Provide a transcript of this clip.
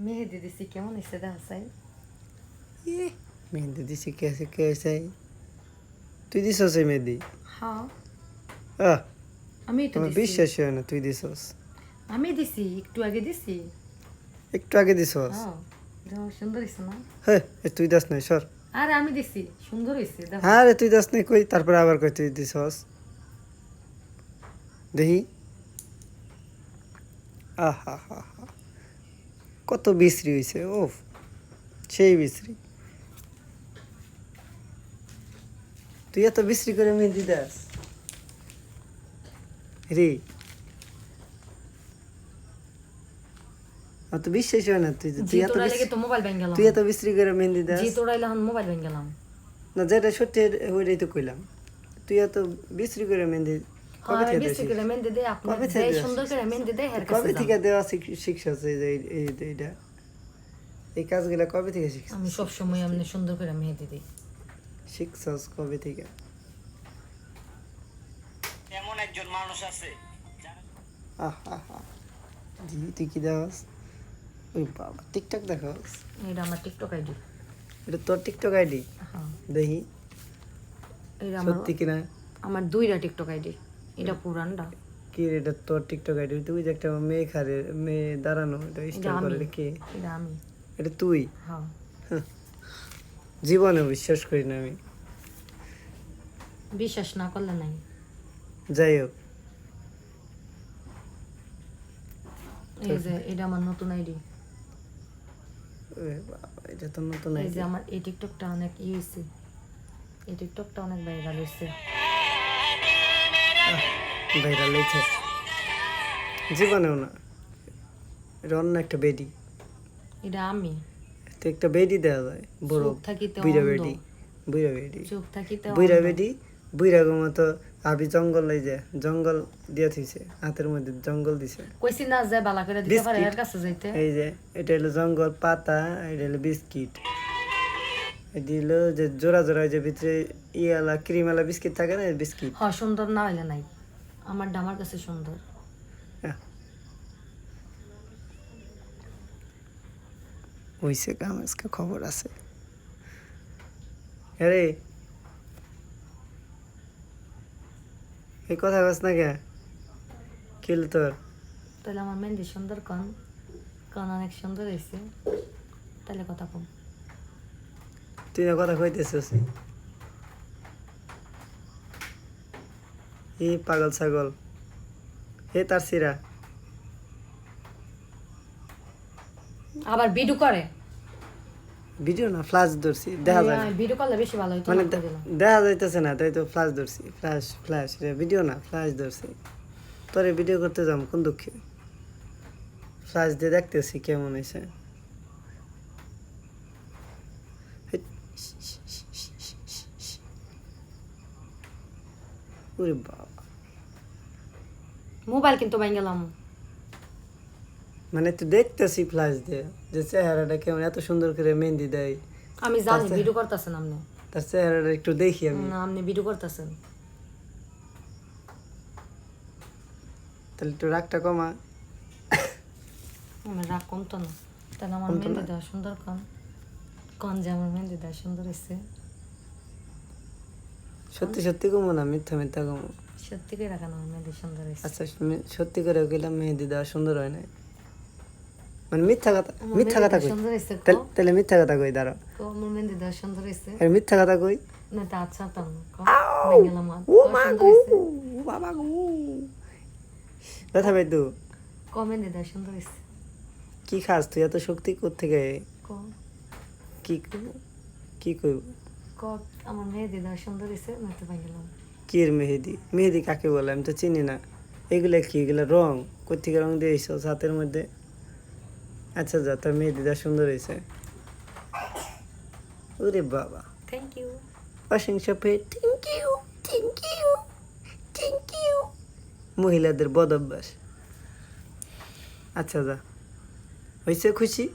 মেহেদি দিছি কেমন হয়েছে দেখা চাই মেহেদি দিছি কে তুই দিছস এই মেহেদি? হ্যাঁ আহ আমি তো আমার দিছি বিশ্বাস হয় না তুই দিছস। আমি দিছি একটু আগে দিছি একটু আগে দিছস? হ্যাঁ দেখো সুন্দর হয়েছে না হ্যাঁ তুই দাস নাই সর। আরে আমি দিছি সুন্দর হয়েছে দেখো হ্যাঁ রে তুই দাস নাই কই, তারপরে আবার কই তুই দিছস। দেখি আহা হা হা, কত বিশ্রী হয়েছে ওফ, সেই বিশ্রী। তুই এত বিশ্রী করে মেহেদি দাস রে? আমার তো বিশ্বাস হয় না তুই জি তোরা লেগে তো মোবাইল ভেঙে গেলাম তুই এত বিশ্রী করে মেহেদি দাস। জি তোরা এখন মোবাইল ভেঙে গেলাম না যেটা সত্যি ওইটাই তো কইলাম। তুই এত বিশ্রী করে মেহেদি কবে হ্যাঁ থেকে বেশি করে মেহেদি দে আপনার কবে থেকে যে দেয়া সুন্দর করে মেহেদি দে হের কাছে কবে যান। থেকে দেওয়া শিক্ষা আছে এইটা, এই কাজগুলা কবে থেকে আমি সব সময় আপনি সুন্দর করে মেহেদি দিই শিখছস কবে থেকে? এমন একজন মানুষ আছে আহা হা, জি তুই কি দেখাস? ওই বাবা টিকটক দেখাস? এটা আমার টিকটক আইডি এটা তোর টিকটক আইডি? হ্যাঁ দেখি এটা আমার সত্যি কিনা। আমার দুইটা টিকটক আইডি এটা পুরানটা কি রে এটা তোর টিকটক আইডি? তুই যে একটা মেয়ে খারে মেয়ে দাঁড়ানো এটা এটা স্টাইল করে আমি এটা কে? এটা আমি এটা তুই? হ্যাঁ জীবনে বিশ্বাস করি না আমি। বিশ্বাস না করলে নাই যাই হোক, এই যে এটা আমার নতুন আইডি এ বাবা, এটা তো নতুন এই আইডি। যে আমার এই টিকটকটা অনেক ই হয়েছে এই টিকটকটা অনেক ভাইরাল হয়েছে ভাইরাল হয়েছে জীবনেও না, এটা অন্য একটা বেডি। এটা আমি তো একটা বেডি দেওয়া যায় বড়, চোখ থাকিতে বুইরা অন্ধ। বেডি, বুইরা বেডি, চোখ থাকিতে বুইরা অন্ধ। বেডি, বুইরা গো মতো আবি জঙ্গল এই যে জঙ্গল দিয়ে থইছে, হাতের মধ্যে জঙ্গল দিছে। কইছি না যে বালা করে দিতে পারে বিস্কিট। এর কাছে যাইতে এই যে এটা হলো জঙ্গল পাতা, এটা হলো বিস্কিট, এটি হলো যে জোড়া জোড়া যে ভিতরে ইয়ালা ক্রিমালা বিস্কিট থাকে না, বিস্কিট। হ্যাঁ সুন্দর না হইলে নাই আমার আমার কাছে সুন্দর হইছে কাম, আজকে খবর আছে। আরে এই কথা কস না কে? কিল তোর? তাহলে আমার মেহেন্দি সুন্দর কন কন অনেক সুন্দর হয়েছে তাহলে কথা কম তুই না কথা কইতেছিস? এই পাগল ছাগল, হে তার সিরা আবার ভিডিও করে ভিডিও না ফ্লাশ ধরছি, দেখা যায় না। ভিডিও করলে বেশি ভালো হইতো মানে না করে দিলাম। দেখা যাইতেছে না, তাই তো ফ্লাশ ধরছি। ফ্লাশ রে ভিডিও না, ফ্লাশ ধরছি। তোরে ভিডিও করতে যাম কোন দুঃখে, ফ্লাশ দিয়ে দেখতেছি কেমন হয়েছে। ওরে বাবা, মোবাইল কিন্তু ভাঙ গেলাম মানে তুই দেখতেছি ফ্লাশ দিয়ে যে চেহারাটা কেমন, এত সুন্দর করে মেহেন্দি দেয়। আমি জানি ভিডিও করতেছেন আপনি তার চেহারাটা একটু দেখি আমি। না আপনি ভিডিও করতেছেন তাহলে একটু রাগটা কমা। আমার রাগ কমতো না তাহলে আমার কমতো না? মেহেন্দি দেওয়া সুন্দর কন কন যে আমার মেহেন্দি দেওয়া সুন্দর হয়েছে সত্যি সত্যি কমো না মিথ্যা মিথ্যা কমো? সত্যি করে রাখা আমার মেহেন্দি সুন্দর হয়েছে আচ্ছা সত্যি করে গেলাম মেহেদি দেওয়া সুন্দর হয় না, মানে মিথ্যা কথা, আমার মিথ্যা মেহেন্দি কথা দেওয়া কই? সুন্দর হয়েছে তাহলে মিথ্যা কথা কই দাঁড়া, আমার মেহেন্দি দেওয়া সুন্দর হয়েছে আর মিথ্যা কথা কই? না তা আচ্ছা তাম না ভাঙ গেলাম আর ও কও মা সুন্দর গো, হয়েছে বাবা গো, ব্যথা পাই তো। মেহেন্দি দেওয়া সুন্দর হয়েছে কি খাস তুই এত শক্তি কোত্থেকে? ক কি কি কইব? ক আমার মেহেন্দি দেওয়া সুন্দর হয়েছে না তো ভাঙ গেলাম কি এর মেহেদি? মেহেদি কাকে বলে আমি তো চিনি না। এগুলা কি, এগুলা রং? কোথেকে রং দিয়েছ হাতের মধ্যে? আচ্ছা যা, তোর মেহেদি দেওয়া সুন্দর হয়েছে। ওরে বাবা, থ্যাংক ইউ প্রশংসা পেয়ে thank you, thank you, thank you. মহিলাদের বদ অভ্যাস। আচ্ছা যা, হয়েছে খুশি?